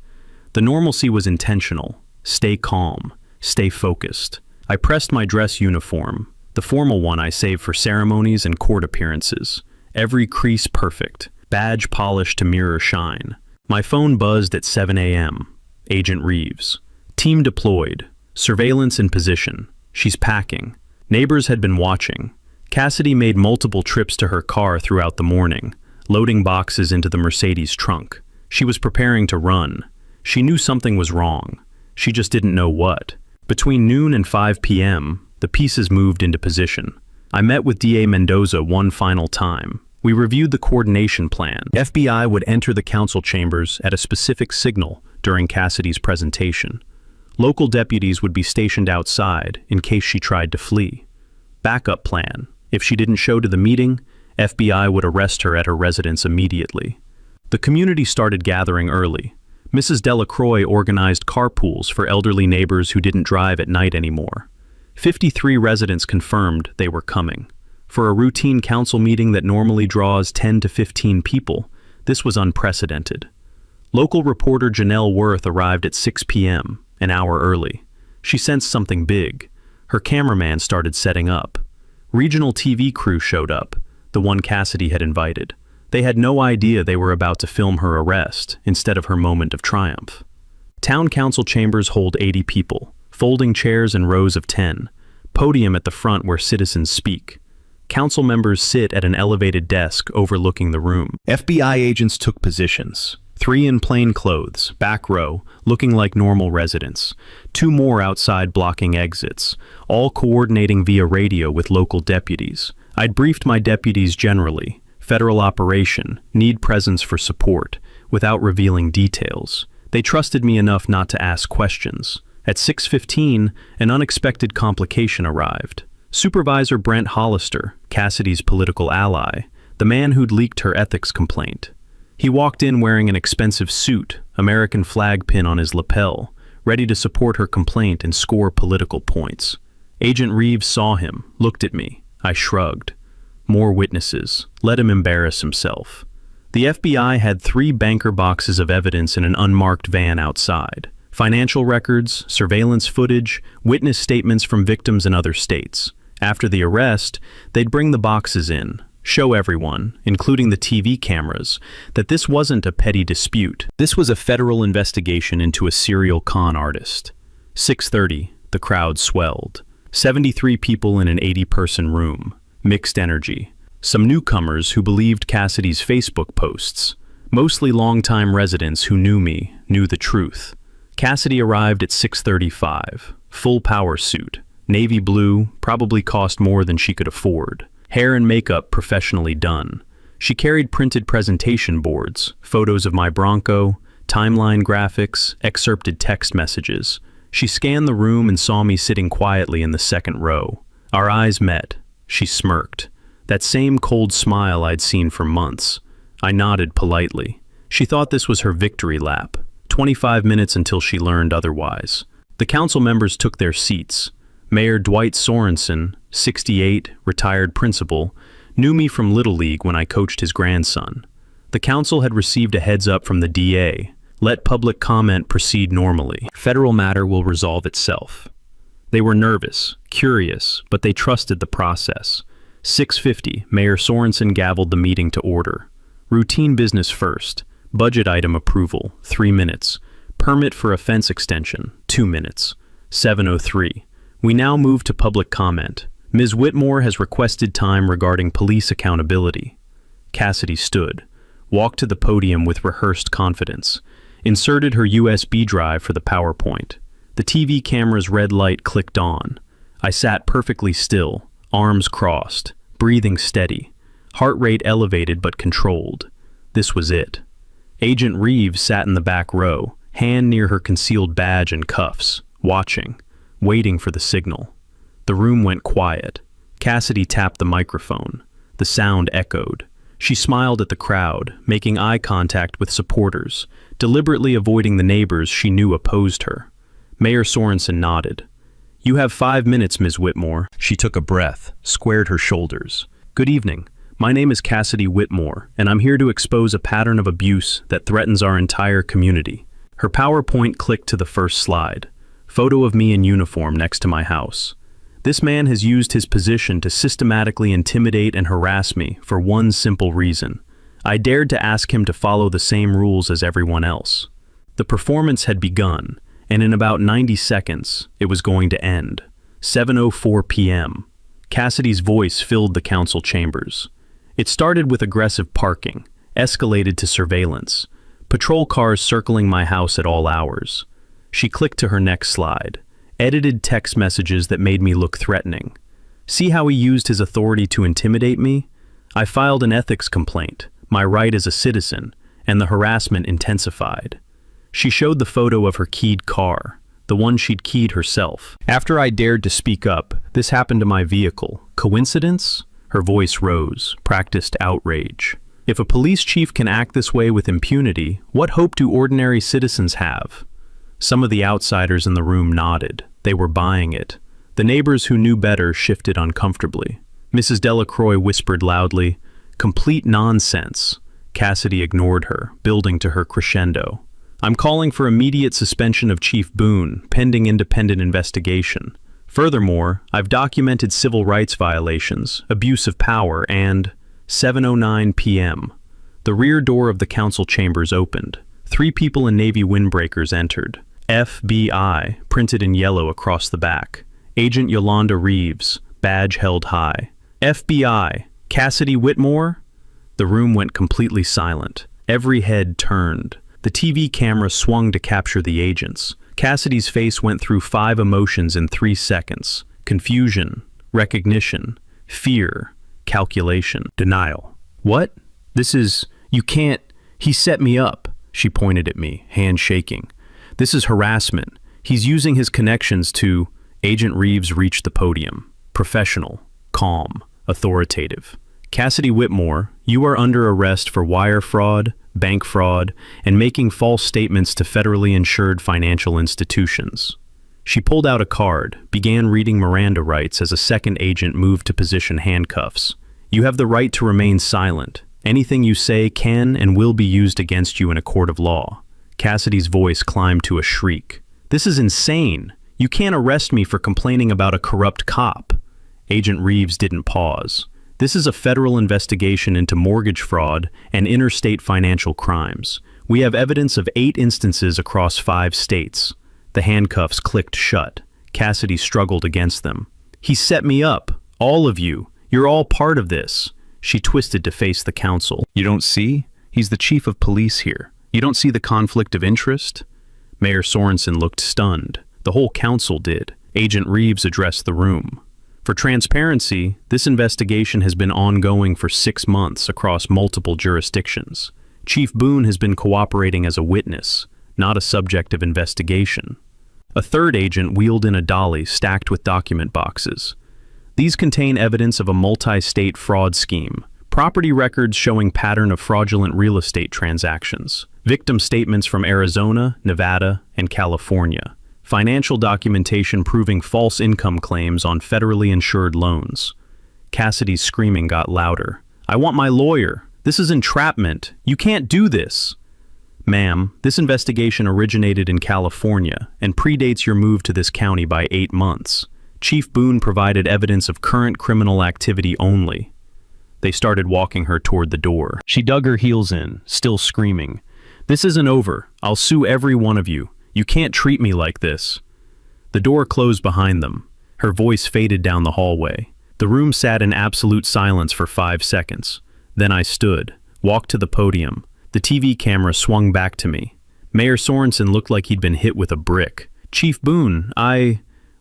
The normalcy was intentional. Stay calm. Stay focused. I pressed my dress uniform, the formal one I save for ceremonies and court appearances. Every crease perfect. Badge polished to mirror shine. My phone buzzed at 7 a.m. Agent Reeves. Team deployed. Surveillance in position. She's packing. Neighbors had been watching. Cassidy made multiple trips to her car throughout the morning, loading boxes into the Mercedes trunk. She was preparing to run. She knew something was wrong. She just didn't know what. Between noon and 5 p.m., the pieces moved into position. I met with DA Mendoza one final time. We reviewed the coordination plan. FBI would enter the council chambers at a specific signal during Cassidy's presentation. Local deputies would be stationed outside in case she tried to flee. Backup plan. If she didn't show to the meeting, FBI would arrest her at her residence immediately. The community started gathering early. Mrs. Delacroix organized carpools for elderly neighbors who didn't drive at night anymore. 53 residents confirmed they were coming. For a routine council meeting that normally draws 10 to 15 people, this was unprecedented. Local reporter Janelle Worth arrived at 6 p.m., an hour early. She sensed something big. Her cameraman started setting up. Regional TV crew showed up, the one Cassidy had invited. They had no idea they were about to film her arrest instead of her moment of triumph. Town council chambers hold 80 people, folding chairs in rows of 10, podium at the front where citizens speak. Council members sit at an elevated desk overlooking the room. FBI agents took positions. 3 in plain clothes, back row, looking like normal residents. 2 more outside blocking exits, all coordinating via radio with local deputies. I'd briefed my deputies generally. Federal operation, need presence for support, without revealing details. They trusted me enough not to ask questions. At 6:15, an unexpected complication arrived. Supervisor Brent Hollister, Cassidy's political ally, the man who'd leaked her ethics complaint. He walked in wearing an expensive suit, American flag pin on his lapel, ready to support her complaint and score political points. Agent Reeves saw him, looked at me. I shrugged. More witnesses. Let him embarrass himself. The FBI had 3 banker boxes of evidence in an unmarked van outside. Financial records, surveillance footage, witness statements from victims in other states. After the arrest, they'd bring the boxes in, show everyone, including the TV cameras, that this wasn't a petty dispute. This was a federal investigation into a serial con artist. 6:30, the crowd swelled. 73 people in an 80-person room. Mixed energy. Some newcomers who believed Cassidy's Facebook posts. Mostly longtime residents who knew me, knew the truth. Cassidy arrived at 6:35. Full power suit. Navy blue, probably cost more than she could afford. Hair and makeup professionally done. She carried printed presentation boards, photos of my Bronco, timeline graphics, excerpted text messages. She scanned the room and saw me sitting quietly in the second row. Our eyes met. She smirked. That same cold smile I'd seen for months. I nodded politely. She thought this was her victory lap. 25 minutes until she learned otherwise. The council members took their seats. Mayor Dwight Sorensen, 68, retired principal, knew me from Little League when I coached his grandson. The council had received a heads up from the DA. Let public comment proceed normally. Federal matter will resolve itself. They were nervous, curious, but they trusted the process. 6:50, Mayor Sorensen gavelled the meeting to order. Routine business first. Budget item approval, 3 minutes. Permit for a fence extension, 2 minutes. 7:03. We now move to public comment. Ms. Whitmore has requested time regarding police accountability. Cassidy stood, walked to the podium with rehearsed confidence, inserted her USB drive for the PowerPoint. The TV camera's red light clicked on. I sat perfectly still, arms crossed, breathing steady, heart rate elevated but controlled. This was it. Agent Reeves sat in the back row, hand near her concealed badge and cuffs, watching, waiting for the signal. The room went quiet. Cassidy tapped the microphone. The sound echoed. She smiled at the crowd, making eye contact with supporters, deliberately avoiding the neighbors she knew opposed her. Mayor Sorensen nodded. "You have 5 minutes, Ms. Whitmore." She took a breath, squared her shoulders. "Good evening. My name is Cassidy Whitmore, and I'm here to expose a pattern of abuse that threatens our entire community." Her PowerPoint clicked to the first slide. Photo of me in uniform next to my house. This man has used his position to systematically intimidate and harass me for one simple reason. I dared to ask him to follow the same rules as everyone else. The performance had begun, and in about 90 seconds, it was going to end. 7:04 p.m. Cassidy's voice filled the council chambers. It started with aggressive parking, escalated to surveillance, patrol cars circling my house at all hours. She clicked to her next slide. Edited text messages that made me look threatening. See how he used his authority to intimidate me? I filed an ethics complaint, my right as a citizen, and the harassment intensified. She showed the photo of her keyed car, the one she'd keyed herself. After I dared to speak up, this happened to my vehicle. Coincidence? Her voice rose, practiced outrage. If a police chief can act this way with impunity, what hope do ordinary citizens have? Some of the outsiders in the room nodded. They were buying it. The neighbors who knew better shifted uncomfortably. Mrs. Delacroix whispered loudly, "Complete nonsense." Cassidy ignored her, building to her crescendo. "I'm calling for immediate suspension of Chief Boone, pending independent investigation. Furthermore, I've documented civil rights violations, abuse of power, and..." 7:09 p.m. The rear door of the council chambers opened. 3 people in navy windbreakers entered. FBI, printed in yellow across the back. Agent Yolanda Reeves, badge held high. FBI, Cassidy Whitmore? The room went completely silent. Every head turned. The TV camera swung to capture the agents. Cassidy's face went through 5 emotions in 3 seconds. Confusion, recognition, fear, calculation, denial. "What? You can't, he set me up." She pointed at me, hand shaking. "This is harassment. He's using his connections to..." Agent Reeves reached the podium. Professional, calm, authoritative. "Cassidy Whitmore, you are under arrest for wire fraud, bank fraud, and making false statements to federally insured financial institutions." She pulled out a card, began reading Miranda rights as a second agent moved to position handcuffs. "You have the right to remain silent. Anything you say can and will be used against you in a court of law." Cassidy's voice climbed to a shriek. "This is insane. You can't arrest me for complaining about a corrupt cop." Agent Reeves didn't pause. "This is a federal investigation into mortgage fraud and interstate financial crimes. We have evidence of 8 instances across 5 states. The handcuffs clicked shut. Cassidy struggled against them. "He set me up. All of you. You're all part of this." She twisted to face the council. "You don't see? He's the chief of police here. You don't see the conflict of interest?" Mayor Sorensen looked stunned. The whole council did. Agent Reeves addressed the room. "For transparency, this investigation has been ongoing for 6 months across multiple jurisdictions. Chief Boone has been cooperating as a witness, not a subject of investigation." A third agent wheeled in a dolly stacked with document boxes. These contain evidence of a multi-state fraud scheme, property records showing pattern of fraudulent real estate transactions, victim statements from Arizona, Nevada, and California, financial documentation proving false income claims on federally insured loans. Cassidy's screaming got louder. "I want my lawyer. This is entrapment. You can't do this." "Ma'am, this investigation originated in California and predates your move to this county by 8 months. Chief Boone provided evidence of current criminal activity only." They started walking her toward the door. She dug her heels in, still screaming. "This isn't over. I'll sue every one of you. You can't treat me like this." The door closed behind them. Her voice faded down the hallway. The room sat in absolute silence for 5 seconds. Then I stood, walked to the podium. The TV camera swung back to me. Mayor Sorensen looked like he'd been hit with a brick. "Chief Boone,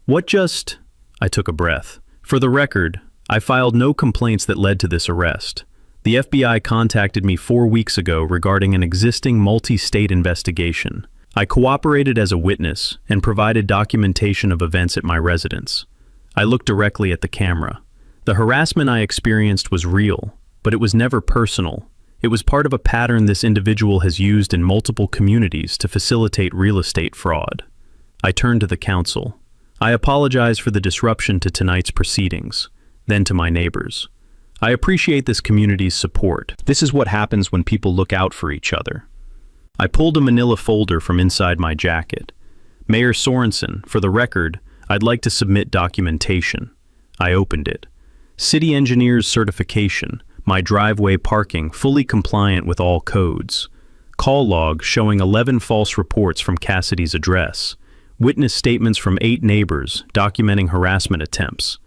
what just..." I took a breath. "For the record, I filed no complaints that led to this arrest. The FBI contacted me 4 weeks ago regarding an existing multi-state investigation. I cooperated as a witness and provided documentation of events at my residence. I looked directly at the camera. The harassment I experienced was real, but it was never personal. It was part of a pattern this individual has used in multiple communities to facilitate real estate fraud. I turned to the council. I apologize for the disruption to tonight's proceedings, then to my neighbors. I appreciate this community's support. This is what happens when people look out for each other. I pulled a manila folder from inside my jacket. Mayor Sorensen, for the record, I'd like to submit documentation. I opened it. City engineer's certification, my driveway parking fully compliant with all codes. Call log showing 11 false reports from Cassidy's address. Witness statements from 8 neighbors documenting harassment attempts.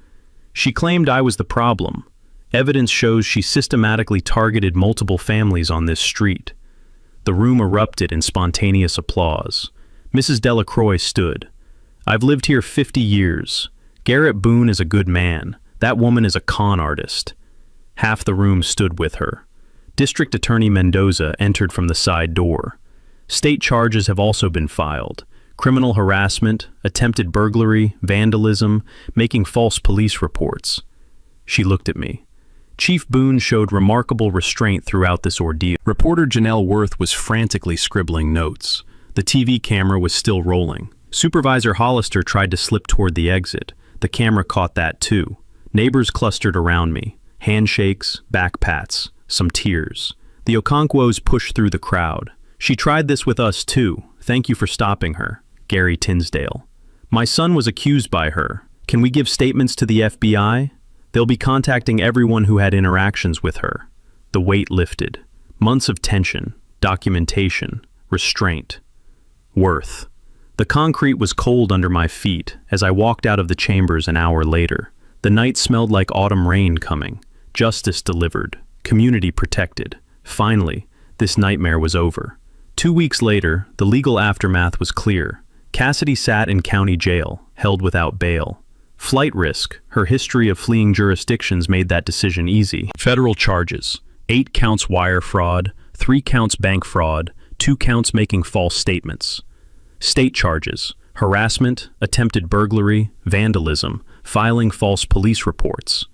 She claimed I was the problem. Evidence shows she systematically targeted multiple families on this street. The room erupted in spontaneous applause. Mrs. Delacroix stood. I've lived here 50 years. Garrett Boone is a good man. That woman is a con artist. Half the room stood with her. District Attorney Mendoza entered from the side door. State charges have also been filed. Criminal harassment, attempted burglary, vandalism, making false police reports. She looked at me. Chief Boone showed remarkable restraint throughout this ordeal. Reporter Janelle Worth was frantically scribbling notes. The TV camera was still rolling. Supervisor Hollister tried to slip toward the exit. The camera caught that too. Neighbors clustered around me. Handshakes, back pats, some tears. The Okonkwo's pushed through the crowd. She tried this with us too. Thank you for stopping her. Gary Tinsdale. My son was accused by her. Can we give statements to the FBI? They'll be contacting everyone who had interactions with her. The weight lifted. Months of tension, documentation, restraint. Worth. The concrete was cold under my feet as I walked out of the chambers an hour later. The night smelled like autumn rain coming. Justice delivered. Community protected. Finally, this nightmare was over. 2 weeks later, the legal aftermath was clear. Cassidy sat in county jail, held without bail. Flight risk, her history of fleeing jurisdictions made that decision easy. Federal charges: 8 counts wire fraud, 3 counts bank fraud, 2 counts making false statements. State charges: harassment, attempted burglary, vandalism, filing false police reports.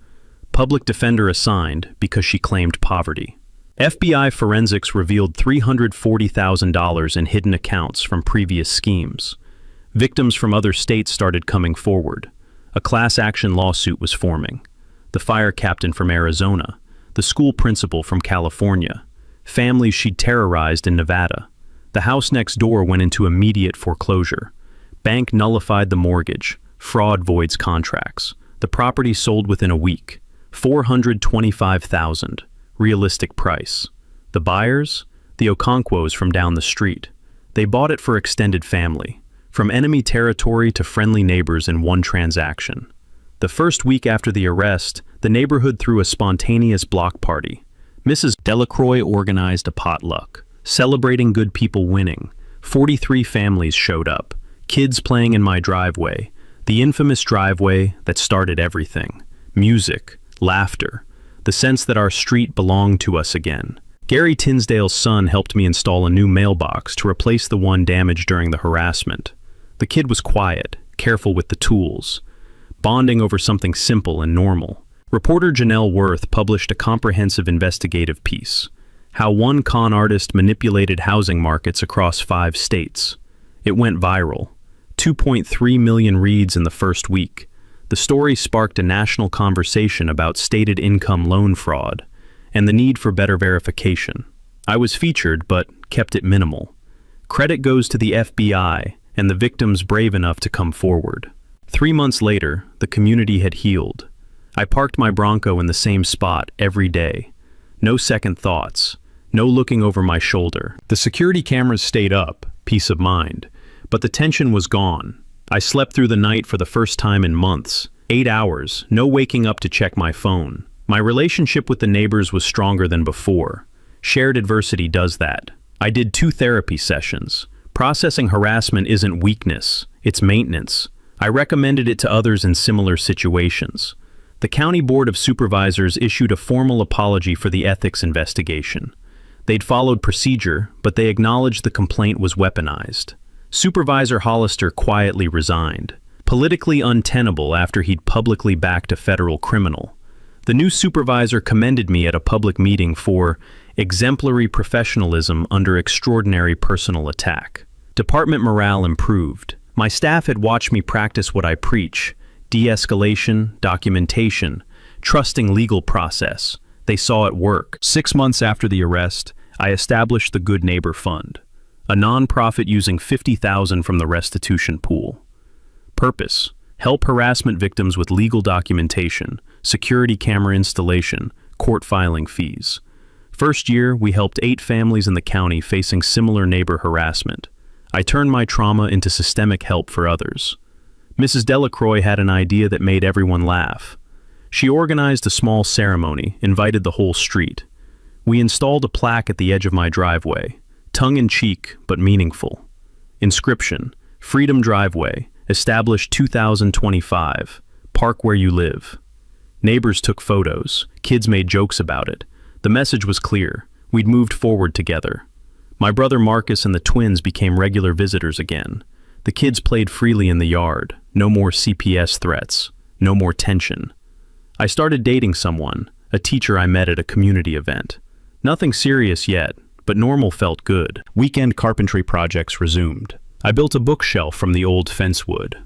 Public defender assigned because she claimed poverty. FBI forensics revealed $340,000 in hidden accounts from previous schemes. Victims from other states started coming forward. A class action lawsuit was forming. The fire captain from Arizona, the school principal from California, families she'd terrorized in Nevada. The house next door went into immediate foreclosure. Bank nullified the mortgage. Fraud voids contracts. The property sold within a week. $425,000. Realistic price. The buyers? The Okonkwo's from down the street. They bought it for extended family. From enemy territory to friendly neighbors in one transaction. The first week after the arrest, the neighborhood threw a spontaneous block party. Mrs. Delacroix organized a potluck, celebrating good people winning. 43 families showed up, kids playing in my driveway, the infamous driveway that started everything. Music, laughter, the sense that our street belonged to us again. Gary Tinsdale's son helped me install a new mailbox to replace the one damaged during the harassment. The kid was quiet, careful with the tools, bonding over something simple and normal. Reporter Janelle Worth published a comprehensive investigative piece, How One Con Artist Manipulated Housing Markets Across 5 States. It went viral. 2.3 million reads in the first week. The story sparked a national conversation about stated income loan fraud and the need for better verification. I was featured, but kept it minimal. Credit goes to the FBI and the victims brave enough to come forward. 3 months later, the community had healed. I parked my Bronco in the same spot every day. No second thoughts, no looking over my shoulder. The security cameras stayed up, peace of mind, but the tension was gone. I slept through the night for the first time in months. 8 hours, no waking up to check my phone. My relationship with the neighbors was stronger than before. Shared adversity does that. I did 2 therapy sessions. Processing harassment isn't weakness, it's maintenance. I recommended it to others in similar situations. The County Board of Supervisors issued a formal apology for the ethics investigation. They'd followed procedure, but they acknowledged the complaint was weaponized. Supervisor Hollister quietly resigned, politically untenable after he'd publicly backed a federal criminal. The new supervisor commended me at a public meeting for exemplary professionalism under extraordinary personal attack. Department morale improved. My staff had watched me practice what I preach: de-escalation, documentation, trusting legal process. They saw it work. 6 months after the arrest, I established the Good Neighbor Fund, a non-profit using $50,000 from the restitution pool. Purpose: help harassment victims with legal documentation, security camera installation, court filing fees. First year, we helped 8 families in the county facing similar neighbor harassment. I turned my trauma into systemic help for others. Mrs. Delacroix had an idea that made everyone laugh. She organized a small ceremony, invited the whole street. We installed a plaque at the edge of my driveway, tongue-in-cheek but meaningful. Inscription: Freedom Driveway, established 2025, park where you live. Neighbors took photos, kids made jokes about it. The message was clear: we'd moved forward together. My brother Marcus and the twins became regular visitors again. The kids played freely in the yard. No more CPS threats. No more tension. I started dating someone, a teacher I met at a community event. Nothing serious yet, but normal felt good. Weekend carpentry projects resumed. I built a bookshelf from the old fence wood.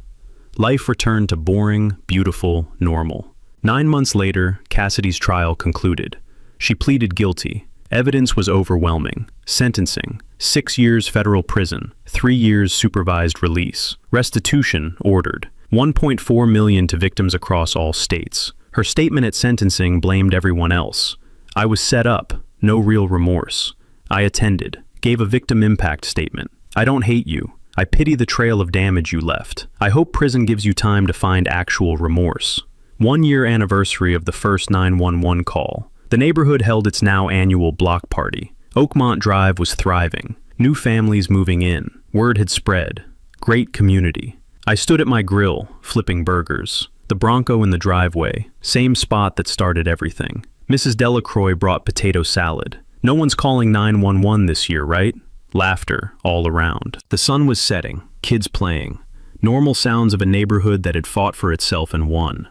Life returned to boring, beautiful, normal. 9 months later, Cassidy's trial concluded. She pleaded guilty. Evidence was overwhelming. Sentencing: 6 years federal prison, 3 years supervised release. Restitution ordered. $1.4 million to victims across all states. Her statement at sentencing blamed everyone else. I was set up, no real remorse. I attended, gave a victim impact statement. I don't hate you. I pity the trail of damage you left. I hope prison gives you time to find actual remorse. 1-year anniversary of the first 911 call. The neighborhood held its now annual block party. Oakmont Drive was thriving. New families moving in. Word had spread. Great community. I stood at my grill, flipping burgers. The Bronco in the driveway. Same spot that started everything. Mrs. Delacroix brought potato salad. No one's calling 911 this year, right? Laughter all around. The sun was setting. Kids playing. Normal sounds of a neighborhood that had fought for itself and won.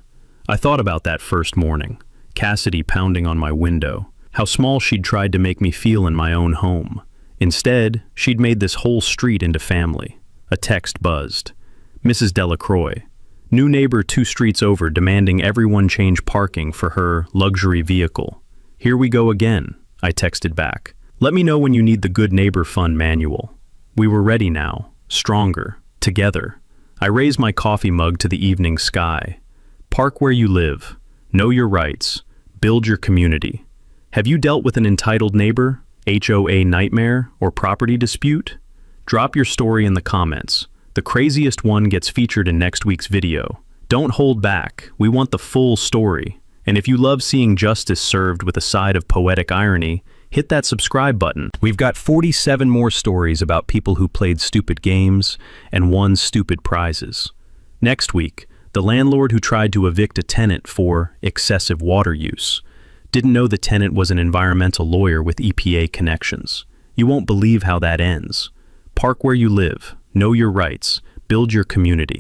I thought about that first morning. Cassidy pounding on my window. How small she'd tried to make me feel in my own home. Instead, she'd made this whole street into family. A text buzzed. Mrs. Delacroix. New neighbor 2 streets over demanding everyone change parking for her luxury vehicle. Here we go again, I texted back. Let me know when you need the Good Neighbor Fund manual. We were ready now, stronger, together. I raised my coffee mug to the evening sky. Park where you live. Know your rights. Build your community. Have you dealt with an entitled neighbor, HOA nightmare, or property dispute? Drop your story in the comments. The craziest one gets featured in next week's video. Don't hold back. We want the full story. And if you love seeing justice served with a side of poetic irony, hit that subscribe button. We've got 47 more stories about people who played stupid games and won stupid prizes. Next week, the landlord who tried to evict a tenant for excessive water use. Didn't know the tenant was an environmental lawyer with EPA connections. You won't believe how that ends. Park where you live. Know your rights. Build your community.